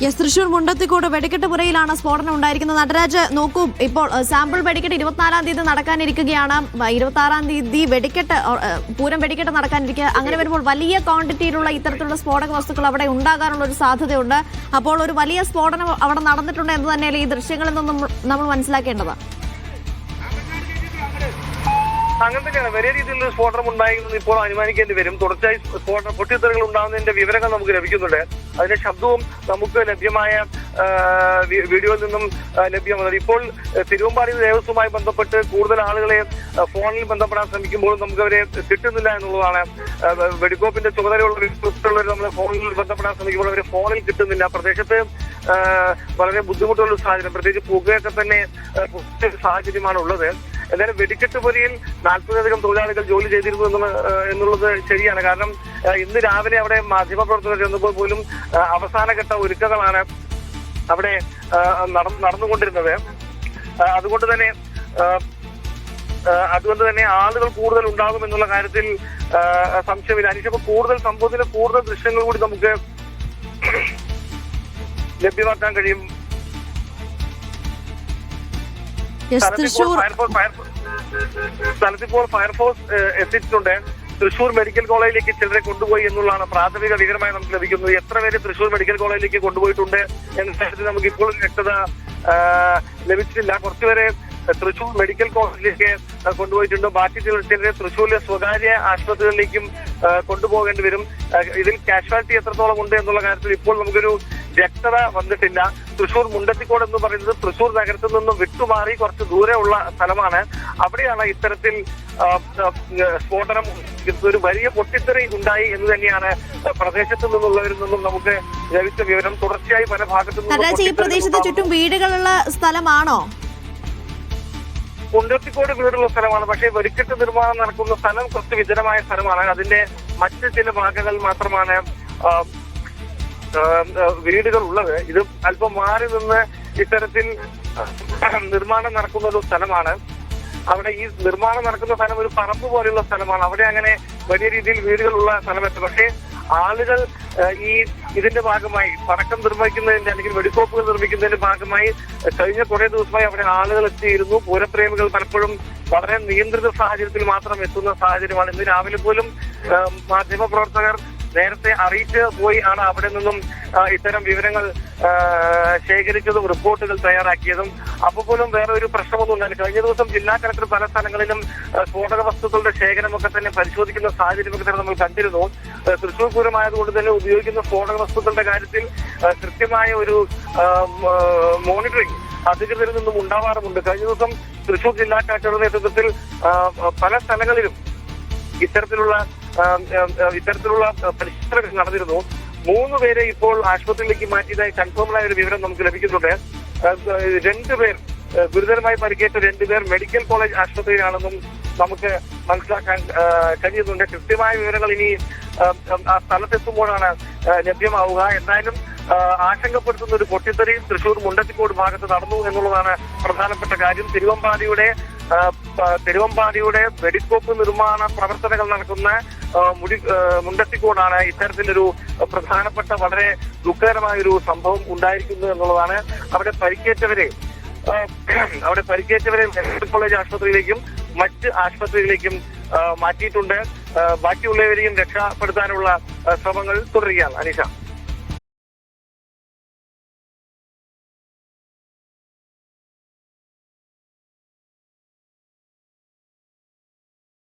Yes, Thrissur Mundathikode വെടിക്കെട്ട് പുരയിലാണ് സ്ഫോടനം ഉണ്ടായിരിക്കുന്നത്. നടരാജ്, നോക്കൂ, ഇപ്പോൾ സാമ്പിൾ വെടിക്കെട്ട് 24-ാം തീയതി നടക്കാനിരിക്കുകയാണ്. 26-ാം തീയതി വെടിക്കെട്ട്, പൂരം വെടിക്കെട്ട് നടക്കാനിരിക്കുക. അങ്ങനെ വരുമ്പോൾ വലിയ ക്വാണ്ടിറ്റിയിലുള്ള ഇത്തരത്തിലുള്ള സ്ഫോടക വസ്തുക്കൾ അവിടെ ഉണ്ടാകാനുള്ള ഒരു സാധ്യതയുണ്ട്. അപ്പോൾ ഒരു വലിയ സ്ഫോടനം അവിടെ നടന്നിട്ടുണ്ട് എന്ന് തന്നെയല്ലേ ഈ ദൃശ്യങ്ങളിൽ നിന്നും നമ്മൾ മനസ്സിലാക്കേണ്ടത്? അങ്ങനെ തന്നെയാണ്. വലിയ രീതിയിലുള്ള സ്ഫോടനം ഉണ്ടായിരുന്നത് ഇപ്പോൾ അനുമാനിക്കേണ്ടി വരും. തുടർച്ചയായി പൊട്ടിത്തെറികൾ ഉണ്ടാകുന്നതിന്റെ വിവരങ്ങൾ നമുക്ക് ലഭിക്കുന്നുണ്ട്. അതിന്റെ ശബ്ദവും നമുക്ക് ലഭ്യമായ വീഡിയോയിൽ നിന്നും ലഭ്യമാണ്. ഇപ്പോൾ തിരുവമ്പാടി ദേവസ്വവുമായി ബന്ധപ്പെട്ട് കൂടുതൽ ആളുകളെ ഫോണിൽ ബന്ധപ്പെടാൻ ശ്രമിക്കുമ്പോഴും നമുക്ക് അവരെ കിട്ടുന്നില്ല എന്നുള്ളതാണ്. വെടിക്കോപ്പിന്റെ ചുമതലയുള്ള നമ്മൾ ഫോണിൽ ബന്ധപ്പെടാൻ ശ്രമിക്കുമ്പോൾ അവരെ ഫോണിൽ കിട്ടുന്നില്ല. പ്രദേശത്ത് വളരെ ബുദ്ധിമുട്ടുള്ള സാഹചര്യം, പ്രത്യേകിച്ച് പുകയൊക്കെ തന്നെ സാഹചര്യമാണ് ഉള്ളത്. എന്തായാലും വെടിക്കെട്ട് പുരയിൽ 40-ലധികം തൊഴിലാളികൾ ജോലി ചെയ്തിരുന്നു എന്നുള്ളത് ശരിയാണ്. കാരണം ഇന്ന് രാവിലെ അവിടെ മാധ്യമപ്രവർത്തകർ ചെന്നപ്പോൾ പോലും അവസാനഘട്ട ഒരുക്കങ്ങളാണ് അവിടെ നടന്നുകൊണ്ടിരുന്നത്. അതുകൊണ്ട് തന്നെ ആളുകൾ കൂടുതൽ ഉണ്ടാകും എന്നുള്ള കാര്യത്തിൽ സംശയമില്ല. അനീഷ്, കൂടുതൽ സംഭവത്തിന് കൂടുതൽ ദൃശ്യങ്ങൾ കൂടി നമുക്ക് ലഭ്യമാക്കാൻ കഴിയും. സ്ഥലത്തിപ്പോൾ ഫയർഫോഴ്സ് എത്തിയിട്ടുണ്ട്. തൃശൂർ മെഡിക്കൽ കോളേജിലേക്ക് ചിലരെ കൊണ്ടുപോയി എന്നുള്ളതാണ് പ്രാഥമിക വിവരമായി നമുക്ക് ലഭിക്കുന്നത്. എത്ര പേര് തൃശൂർ മെഡിക്കൽ കോളേജിലേക്ക് കൊണ്ടുപോയിട്ടുണ്ട് എന്ന കാര്യത്തിൽ നമുക്ക് ഇപ്പോഴും വ്യക്തത ലഭിച്ചിട്ടില്ല. കുറച്ചുപേരെ തൃശൂർ മെഡിക്കൽ കോളേജിലേക്ക് കൊണ്ടുപോയിട്ടുണ്ട്. ബാക്കി ചിലരെ തൃശൂരിലെ സ്വകാര്യ ആശുപത്രികളിലേക്കും കൊണ്ടുപോകേണ്ടി വരും. ഇതിൽ കാഷ്വാലിറ്റി എത്രത്തോളം ഉണ്ട് എന്നുള്ള കാര്യത്തിൽ ഇപ്പോൾ നമുക്കൊരു വ്യക്തത വന്നിട്ടില്ല. തൃശൂർ മുണ്ടത്തിക്കോട് എന്ന് പറയുന്നത് തൃശൂർ നഗരത്തിൽ നിന്നും വിട്ടുമാറി കുറച്ച് ദൂരെ ഉള്ള സ്ഥലമാണ്. അവിടെയാണ് ഇത്തരത്തിൽ സ്ഫോടനം, ഒരു വലിയ പൊട്ടിത്തെറി ഉണ്ടായി എന്ന് തന്നെയാണ് പ്രദേശത്തു നിന്നുള്ളവരിൽ നിന്നും നമുക്ക് ലഭിച്ച വിവരം. തുടർച്ചയായി പല ഭാഗത്തു നിന്നും ഈ പ്രദേശത്ത് ചുറ്റും വീടുകളുള്ള സ്ഥലമാണോ? മുണ്ടത്തിക്കോട് വീടുള്ള സ്ഥലമാണ്. പക്ഷേ വെടിക്കെട്ട് നിർമ്മാണം നടക്കുന്ന സ്ഥലം കുറച്ച് വിജനമായ സ്ഥലമാണ്. അതിന്റെ മറ്റ് ചില ഭാഗങ്ങൾ മാത്രമാണ് വീടുകൾ ഉള്ളത്. ഇത് അല്പം മാറി നിന്ന് ഇത്തരത്തിൽ നിർമ്മാണം നടക്കുന്ന ഒരു സ്ഥലമാണ്. അവിടെ ഈ നിർമ്മാണം നടക്കുന്ന സ്ഥലം ഒരു പറമ്പ് പോലെയുള്ള സ്ഥലമാണ്. അവിടെ അങ്ങനെ വലിയ രീതിയിൽ വീടുകളുള്ള സ്ഥലമല്ല. പക്ഷേ ആളുകൾ ഇതിന്റെ ഭാഗമായി പടക്കം നിർമ്മിക്കുന്നതിന്റെ അല്ലെങ്കിൽ വെടിക്കോപ്പുകൾ നിർമ്മിക്കുന്നതിന്റെ ഭാഗമായി കഴിഞ്ഞ കുറെ ദിവസമായി അവിടെ ആളുകൾ എത്തിയിരുന്നു. പൂരപ്രേമികൾ പലപ്പോഴും വളരെ നിയന്ത്രിത സാഹചര്യത്തിൽ മാത്രം എത്തുന്ന സാഹചര്യമാണ്. ഇന്ന് രാവിലെ പോലും മാധ്യമപ്രവർത്തകർ നേരത്തെ അറിയിച്ച് പോയി ആണ് അവിടെ നിന്നും ഇത്തരം വിവരങ്ങൾ ശേഖരിച്ചതും റിപ്പോർട്ടുകൾ തയ്യാറാക്കിയതും. അപ്പോൾ പോലും വേറെ ഒരു പ്രശ്നമൊന്നും ഉണ്ടായില്ല. കഴിഞ്ഞ ദിവസം ജില്ലാ കളക്ടർ പല സ്ഥലങ്ങളിലും സ്ഫോടക വസ്തുക്കളുടെ ശേഖരമൊക്കെ തന്നെ പരിശോധിക്കുന്ന സാഹചര്യമൊക്കെ തന്നെ നമ്മൾ കണ്ടിരുന്നു. തൃശൂർ പൂരമായതുകൊണ്ട് തന്നെ ഉപയോഗിക്കുന്ന സ്ഫോടക വസ്തുക്കളുടെ കാര്യത്തിൽ കൃത്യമായ ഒരു മോണിറ്ററിംഗ് അധികൃതരിൽ നിന്നും ഉണ്ടാവാറുമുണ്ട്. കഴിഞ്ഞ ദിവസം തൃശൂർ ജില്ലാ കളക്ടറുടെ നേതൃത്വത്തിൽ പല സ്ഥലങ്ങളിലും ഇത്തരത്തിലുള്ള പരിശോധനകൾ നടന്നിരുന്നു. 3 പേരെ ഇപ്പോൾ ആശുപത്രിയിലേക്ക് മാറ്റിയതായി കൺഫേംഡായ ഒരു വിവരം നമുക്ക് ലഭിക്കുന്നുണ്ട്. 2 പേർ ഗുരുതരമായി പരിക്കേറ്റ 2 പേർ മെഡിക്കൽ കോളേജ് ആശുപത്രിയിലാണെന്നും നമുക്ക് മനസ്സിലാക്കാൻ കഴിയുന്നുണ്ട്. കൃത്യമായ വിവരങ്ങൾ ഇനി ആ സ്ഥലത്തെത്തുമ്പോഴാണ് ലഭ്യമാവുക. എന്തായാലും ആശങ്കപ്പെടുത്തുന്ന ഒരു പൊട്ടിത്തെറി തൃശൂർ മുണ്ടത്തിക്കോട് ഭാഗത്ത് നടന്നു എന്നുള്ളതാണ് പ്രധാനപ്പെട്ട കാര്യം. തിരുവമ്പാടിയുടെ വെടിക്കോപ്പ് നിർമ്മാണ പ്രവർത്തനങ്ങൾ നടക്കുന്ന മുണ്ടത്തിക്കോടാണ് ഇത്തരത്തിലൊരു പ്രധാനപ്പെട്ട വളരെ ദുഃഖകരമായ ഒരു സംഭവം ഉണ്ടായിരിക്കുന്നത് എന്നുള്ളതാണ്. അവിടെ പരിക്കേറ്റവരെ മെഡിക്കൽ കോളേജ് ആശുപത്രിയിലേക്കും മറ്റ് ആശുപത്രികളിലേക്കും മാറ്റിയിട്ടുണ്ട്. ബാക്കിയുള്ളവരെയും രക്ഷപ്പെടുത്താനുള്ള ശ്രമങ്ങൾ തുടരുകയാണ്. അനീഷ.